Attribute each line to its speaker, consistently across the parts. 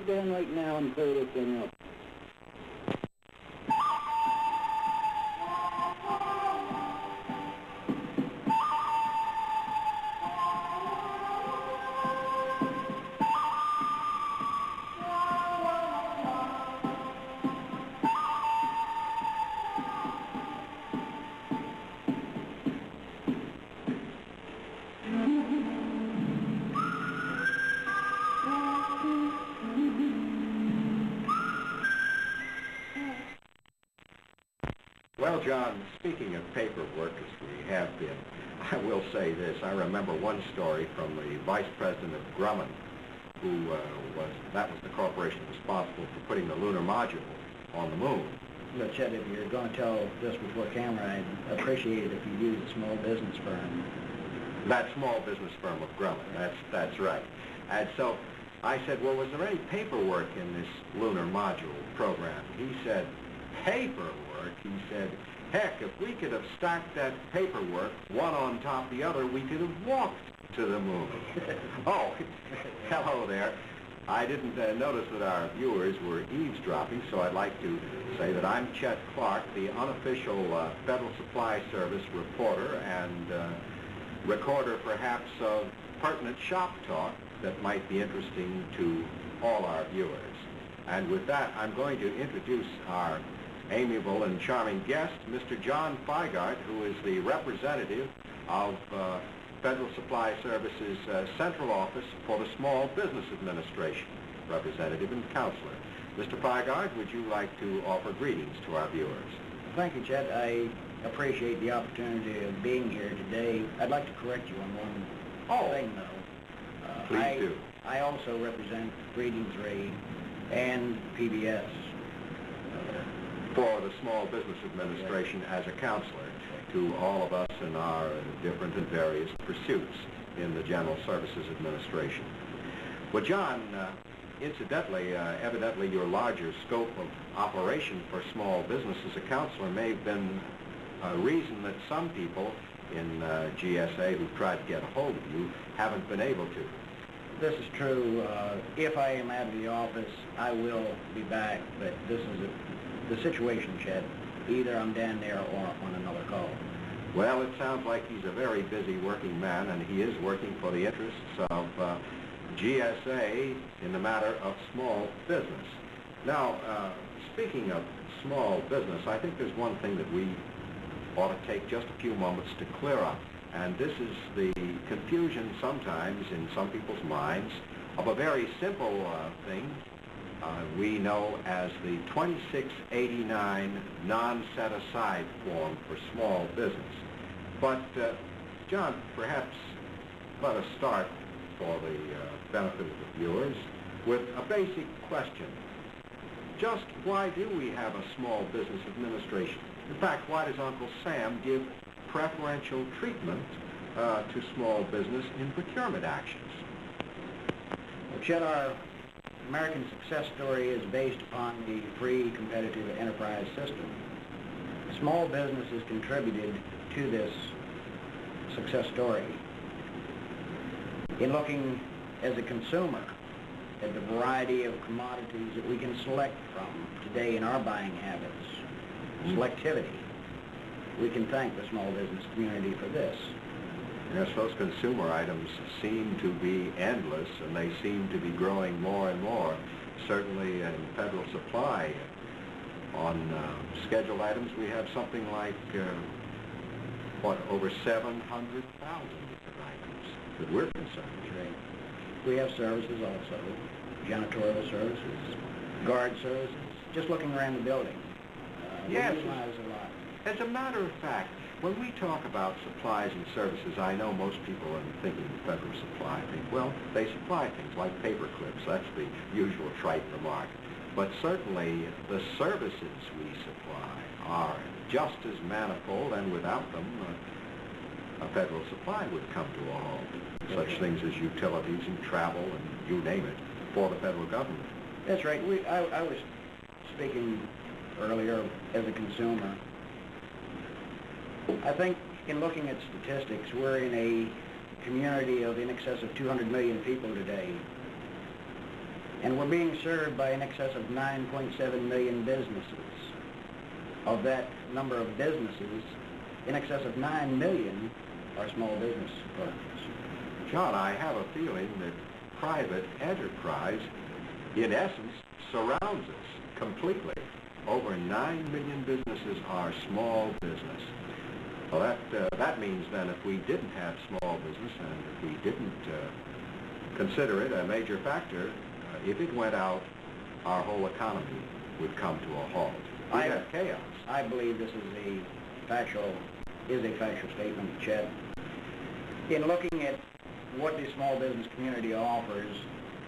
Speaker 1: it down right now and clear this thing up.
Speaker 2: Well, John, speaking of paperwork, as we have been, I will say this. I remember one story from the vice president of Grumman, who that was the corporation responsible for putting the lunar module on the moon.
Speaker 3: Look, Chet, if you're going to tell this before camera, I'd appreciate it if you use a small business firm.
Speaker 2: That small business firm of Grumman, that's right. And so I said, well, was there any paperwork in this lunar module program? He said, paperwork? He said, heck, if we could have stacked that paperwork one on top of the other, we could have walked to the moon. Oh, hello there. I didn't notice that our viewers were eavesdropping, so I'd like to say that I'm Chet Clark, the unofficial Federal Supply Service reporter and recorder, perhaps, of pertinent shop talk that might be interesting to all our viewers. And with that, I'm going to introduce our amiable and charming guest, Mr. John Figard, who is the representative of Federal Supply Service's Central Office for the Small Business Administration, representative and counselor. Mr. Figard, would you like to offer greetings to our viewers?
Speaker 3: Thank you, Chet. I appreciate the opportunity of being here today. I'd like to correct you on one thing, though.
Speaker 2: Please do.
Speaker 3: I also represent Greetings Ray and PBS.
Speaker 2: For the Small Business Administration as a counselor to all of us in our different and various pursuits in the General Services Administration. Well, John, incidentally, evidently your larger scope of operation for small business as a counselor may have been a reason that some people in GSA who've tried to get a hold of you haven't been able to.
Speaker 3: This is true. If I am out of the office, I will be back, but this is the situation, Chet. Either I'm down there or on another call.
Speaker 2: Well, it sounds like he's a very busy working man, and he is working for the interests of GSA in the matter of small business. Now, speaking of small business, I think there's one thing that we ought to take just a few moments to clear up, and this is the confusion sometimes in some people's minds of a very simple thing we know as the 2689 non-set-aside form for small business. But, John, perhaps let us start for the benefit of the viewers with a basic question. Just why do we have a small business administration? In fact, why does Uncle Sam give preferential treatment to small business in procurement actions?
Speaker 3: Well, Chet, our American success story is based upon the free competitive enterprise system. Small businesses contributed to this success story. In looking as a consumer at the variety of commodities that we can select from today in our buying habits, selectivity, we can thank the small business community for this.
Speaker 2: Yes, those consumer items seem to be endless, and they seem to be growing more and more. Certainly in Federal Supply, on scheduled items, we have something like, over 700,000 different items that we're concerned with.
Speaker 3: Right. We have services also, janitorial services, guard services, just looking around the building.
Speaker 2: Yes.
Speaker 3: We utilize a lot.
Speaker 2: As a matter of fact, when we talk about supplies and services, I know most people in thinking of Federal Supply think, well, they supply things like paper clips. That's the usual trite remark. But certainly the services we supply are just as manifold, and without them, a Federal Supply would come to a halt. Such things as utilities and travel and you name it for the federal government.
Speaker 3: That's right. I was speaking earlier as a consumer. I think in looking at statistics, we're in a community of in excess of 200 million people today. And we're being served by in excess of 9.7 million businesses. Of that number of businesses, in excess of 9 million are small business firms.
Speaker 2: John, I have a feeling that private enterprise, in essence, surrounds us completely. Over 9 million businesses are small business. Well, that means then if we didn't have small business and if we didn't consider it a major factor, if it went out, our whole economy would come to a halt. We'd have chaos.
Speaker 3: I believe this is a factual statement, Chet. In looking at what the small business community offers,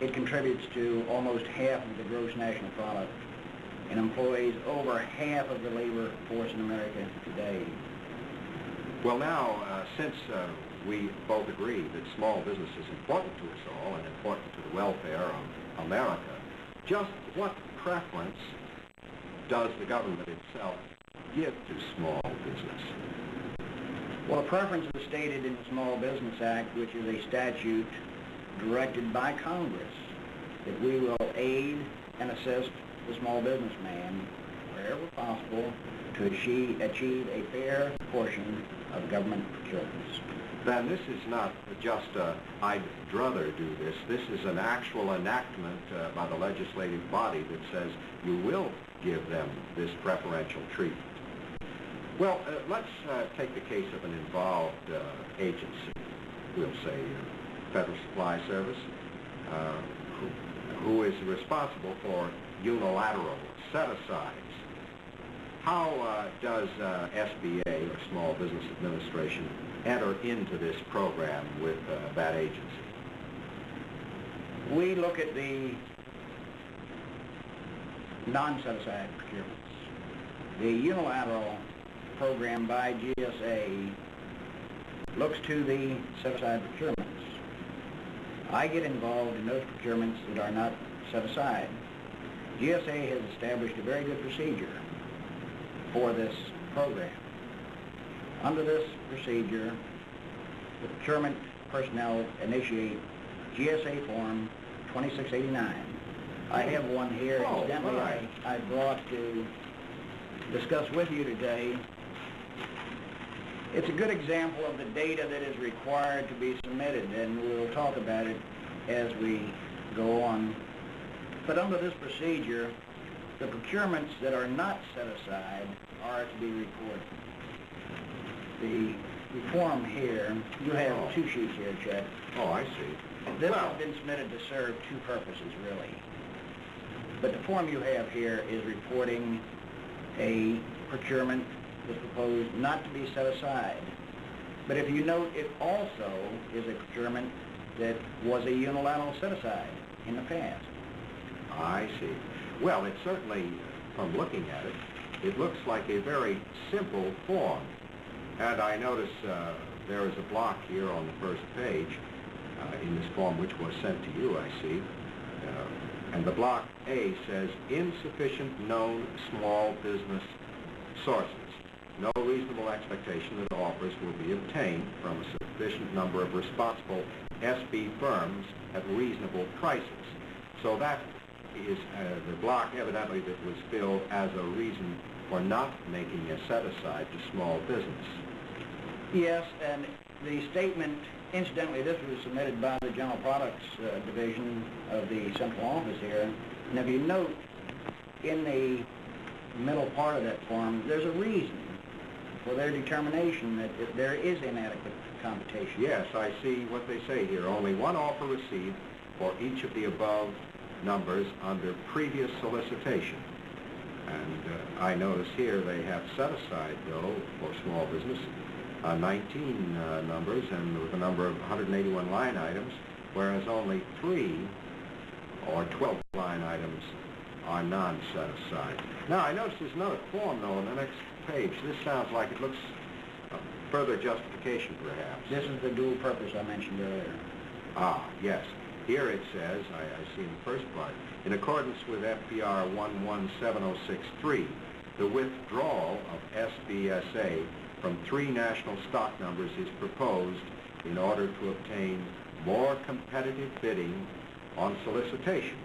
Speaker 3: it contributes to almost half of the gross national product and employs over half of the labor force in America today.
Speaker 2: Well, now, since we both agree that small business is important to us all and important to the welfare of America, just what preference does the government itself give to small business?
Speaker 3: Well, a preference is stated in the Small Business Act, which is a statute directed by Congress that we will aid and assist the small businessman wherever possible to achieve a fair portion of government procurements.
Speaker 2: Then this is not just I'd druther do this. This is an actual enactment by the legislative body that says you will give them this preferential treatment. Well, let's take the case of an involved agency, we'll say Federal Supply Service, who is responsible for unilateral set-asides. How does SBA, or Small Business Administration, enter into this program with that agency?
Speaker 3: We look at the non-set-aside procurements. The unilateral program by GSA looks to the set-aside procurements. I get involved in those procurements that are not set aside. GSA has established a very good procedure for this program. Under this procedure, the procurement personnel initiate GSA Form 2689. I have one here, incidentally, I brought to discuss with you today. It's a good example of the data that is required to be submitted, and we'll talk about it as we go on. But under this procedure, the procurements that are not set aside are to be reported. The form here, you have two sheets here, Chet.
Speaker 2: Oh, I see.
Speaker 3: This has been submitted to serve two purposes, really. But the form you have here is reporting a procurement that's proposed not to be set aside. But if you note, it also is a procurement that was a unilateral set-aside in the past.
Speaker 2: I see. Well, it certainly, from looking at it, it looks like a very simple form. And I notice there is a block here on the first page in this form which was sent to you, I see. And the block A says, insufficient known small business sources. No reasonable expectation that offers will be obtained from a sufficient number of responsible SB firms at reasonable prices. So that is the block evidently that was filled as a reason for not making a set-aside to small business.
Speaker 3: Yes, and the statement, incidentally, this was submitted by the General Products Division of the central office here. And if you note, in the middle part of that form, there's a reason for their determination that there is inadequate computation.
Speaker 2: Yes, I see what they say here. Only one offer received for each of the above numbers under previous solicitation. And I notice here they have set aside, though, for small business, 19 numbers and with a number of 181 line items, whereas only 3 or 12 line items are non-set aside. Now, I notice there's another form, though, on the next page. This sounds like it looks further justification, perhaps.
Speaker 3: This is the dual purpose I mentioned earlier.
Speaker 2: Ah, yes. Here it says, I see in the first part, in accordance with FPR 117063, the withdrawal of SBSA from 3 national stock numbers is proposed in order to obtain more competitive bidding on solicitation.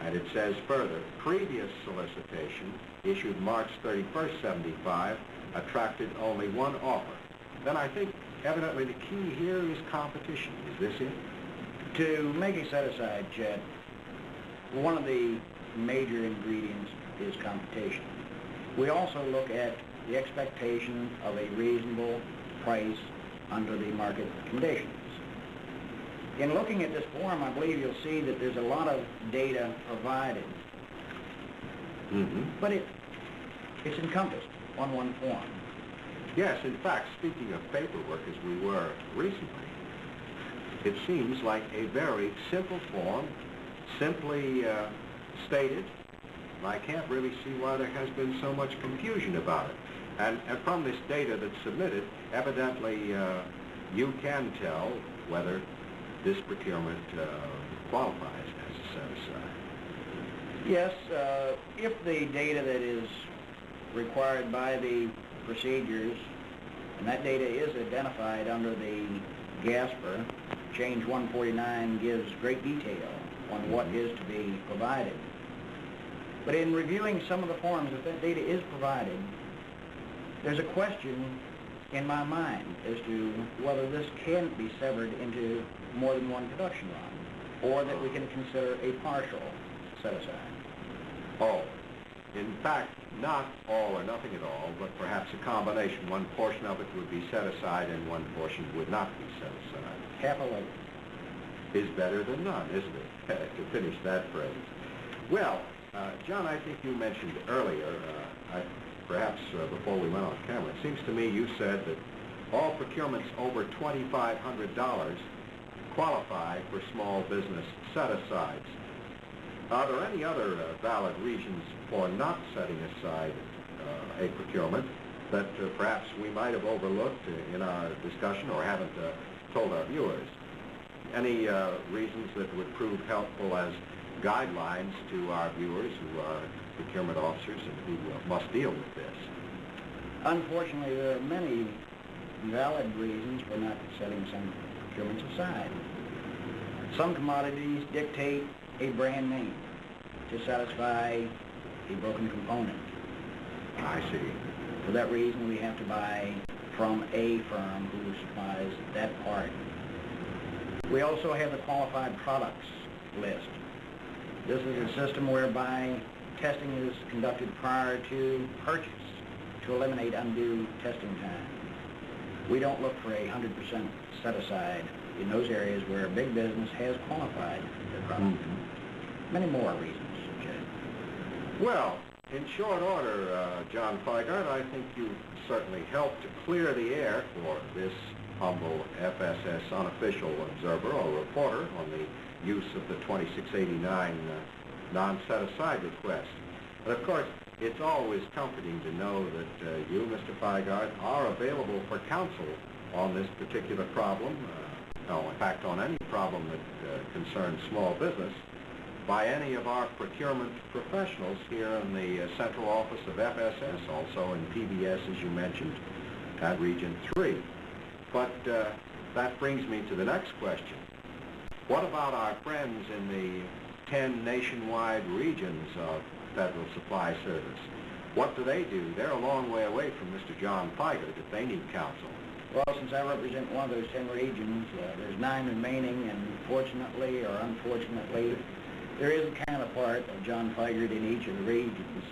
Speaker 2: And it says further, previous solicitation issued March 31st, 75, attracted only one offer. Then I think evidently the key here is competition. Is this it?
Speaker 3: To make a set-aside, Chet, one of the major ingredients is competition. We also look at the expectation of a reasonable price under the market conditions. In looking at this form, I believe you'll see that there's a lot of data provided, but it's encompassed on one form.
Speaker 2: Yes, in fact, speaking of paperwork as we were recently, it seems like a very simple form, simply stated. I can't really see why there has been so much confusion about it. And from this data that's submitted, evidently you can tell whether this procurement qualifies as a set-aside.
Speaker 3: Yes, if the data that is required by the procedures, and that data is identified under the GSA, Change 149 gives great detail on what is to be provided. But in reviewing some of the forms, if that data is provided, there's a question in my mind as to whether this can be severed into more than one production run, or that we can consider a partial set-aside.
Speaker 2: Oh, in fact, not all or nothing at all, but perhaps a combination. One portion of it would be set aside and one portion would not be set aside.
Speaker 3: Half a lick
Speaker 2: Is better than none, isn't it? To finish that phrase. Well, John, I think you mentioned earlier, perhaps before we went on camera, it seems to me you said that all procurements over $2,500 qualify for small business set-asides. Are there any other valid reasons for not setting aside a procurement that perhaps we might have overlooked in our discussion or haven't told our viewers? Any reasons that would prove helpful as guidelines to our viewers who are procurement officers and who must deal with this?
Speaker 3: Unfortunately, there are many valid reasons for not setting some procurements aside. Some commodities dictate a brand name to satisfy a broken component.
Speaker 2: I see.
Speaker 3: For that reason, we have to buy from a firm who supplies that part. We also have the qualified products list. This is a system whereby testing is conducted prior to purchase to eliminate undue testing time. We don't look for a 100% set-aside in those areas where a big business has qualified their product. Many more reasons, Chet.
Speaker 2: Well, in short order, John Figard, I think you certainly helped to clear the air for this humble FSS unofficial observer or reporter on the use of the 2689 non-set-aside request. But of course, it's always comforting to know that you, Mr. Figard, are available for counsel on this particular problem, in fact, on any problem that concerns small business, by any of our procurement professionals here in the central office of FSS, also in PBS, as you mentioned, at Region 3. But that brings me to the next question. What about our friends in the 10 nationwide regions of Federal Supply Service? What do they do? They're a long way away from Mr. John Figard if they need counsel.
Speaker 3: Well, since I represent one of those 10 regions, there's 9 remaining, and fortunately or unfortunately, there is a counterpart of John Figard in each of the regions,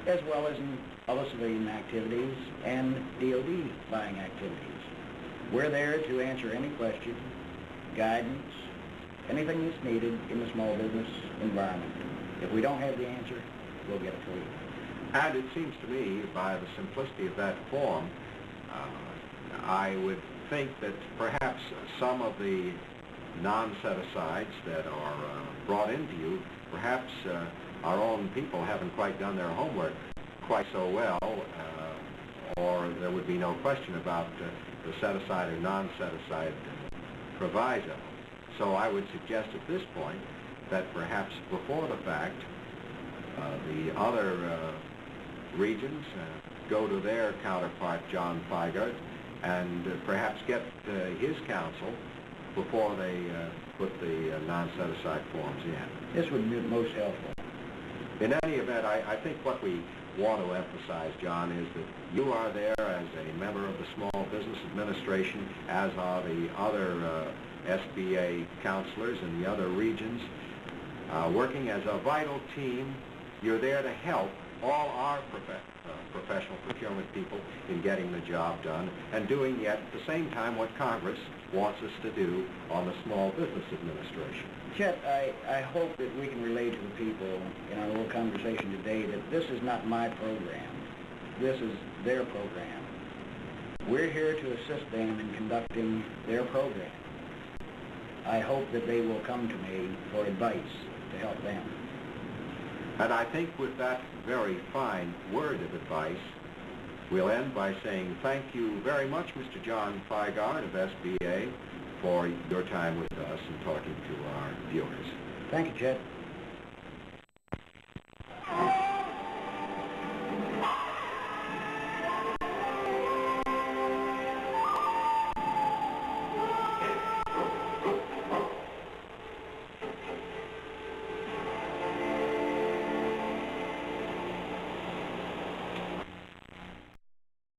Speaker 3: as well as in other civilian activities and DOD buying activities. We're there to answer any question, guidance, anything that's needed in the small business environment. If we don't have the answer, we'll get it for you.
Speaker 2: And it seems to me, by the simplicity of that form, I would think that perhaps some of the non-set-asides that are brought into you, perhaps our own people haven't quite done their homework quite so well, or there would be no question about the set-aside or non-set-aside proviso. So I would suggest at this point that perhaps before the fact, the other regions go to their counterpart, John Figard, and perhaps get his counsel before they put the non-set-aside forms in.
Speaker 3: This would be most helpful.
Speaker 2: In any event, I think what we want to emphasize, John, is that you are there as a member of the Small Business Administration, as are the other SBA counselors in the other regions, working as a vital team. You're there to help all our professional procurement people in getting the job done and doing yet at the same time what Congress wants us to do on the Small Business Administration.
Speaker 3: Chet, I hope that we can relay to the people in our little conversation today that this is not my program. This is their program. We're here to assist them in conducting their program. I hope that they will come to me for advice to help them.
Speaker 2: And I think with that very fine word of advice, we'll end by saying thank you very much, Mr. John Figard of SBA, for your time with us and talking to our viewers.
Speaker 3: Thank you, Chet.